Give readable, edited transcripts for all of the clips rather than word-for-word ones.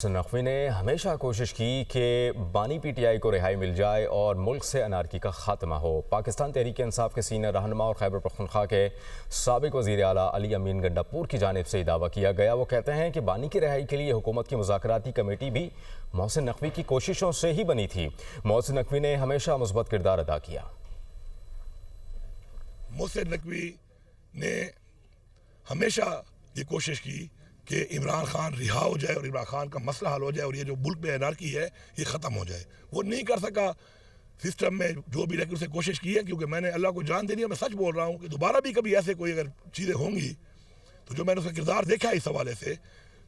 नकवी ने हमेशा कोशिश की कि बानी पीटीआई को रिहाई मिल जाए और मुल्क से अनारकी का खात्मा हो। पाकिस्तान तहरीक इंसाफ के सीनियर रहनुमा और खैबर पख्तूनख्वा के साबिक वज़ीर आला अली अमीन गंडापुर की जानिब से दावा किया गया। वो कहते हैं कि बानी की रिहाई के लिए हुकूमत की मुज़ाकराती कमेटी भी मोहसिन नकवी की कोशिशों से ही बनी थी। मोहसिन नकवी ने हमेशा मुस्बत किरदार अदा किया। मोहसिन नकवी ने हमेशा ये कोशिश की कि इमरान खान रिहा हो जाए और इमरान खान का मसला हल हो जाए और ये जो मुल्क में एनार्की है ये ख़त्म हो जाए। वो नहीं कर सका सिस्टम में जो भी लेकिन उसने कोशिश की है, क्योंकि मैंने अल्लाह को जान देनी है, मैं सच बोल रहा हूँ कि दोबारा भी कभी ऐसे कोई अगर चीज़ें होंगी तो जो मैंने उसका किरदार देखा है इस हवाले से,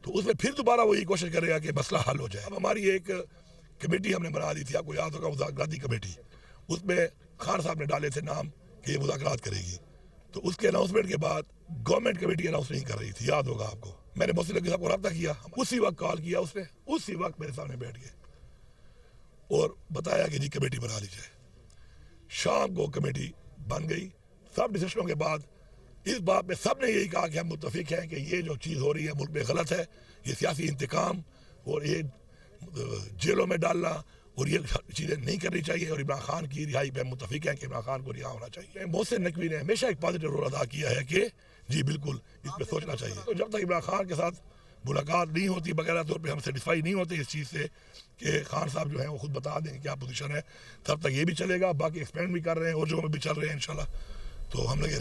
तो उसमें फिर दोबारा वो ये कोशिश करेगा कि मसला हल हो जाए। अब हमारी एक कमेटी हमने बना दी थी, आपको याद होगा, मुज़ाकराती कमेटी। उसमें खान साहब ने डाले थे नाम कि ये मुज़ाकरात करेगी, तो उसके अनाउंसमेंट के बाद गवर्नमेंट कमेटी अनाउंस नहीं कर रही थी, याद होगा आपको। मैंने मोहसिन नकवी साहब को रब्ता किया, उसी वक्त कॉल किया उसने, उसी वक्त मेरे सामने बैठ गए और बताया कि जी कमेटी बना ली जाए। शाम को कमेटी बन गई। सब डिसीजनों के बाद इस बात में सब ने यही कहा कि हम मुत्तफिक हैं कि ये जो चीज़ हो रही है मुल्क में गलत है, ये सियासी इंतकाम और ये जेलों में डालना और ये चीज़ें नहीं करनी चाहिए, और इमरान खान की रिहाई पे मुत्तफिक हैं कि इमरान खान को रिहा होना चाहिए। मोहसिन नकवी ने हमेशा एक पॉजिटिव रोल अदा किया है कि जी बिल्कुल इस पर सोचना चाहिए। तो जब तक इमरान खान के साथ मुलाकात नहीं होती, बगैर तौर पे हम सेटिस्फाई नहीं होते इस चीज़ से कि खान साहब जो है वो खुद बता दें क्या पोजीशन है, तब तक ये भी चलेगा। बाकी एक्सपेंड भी कर रहे हैं और जो भी चल रहे हैं इंशाल्लाह, तो हम लगे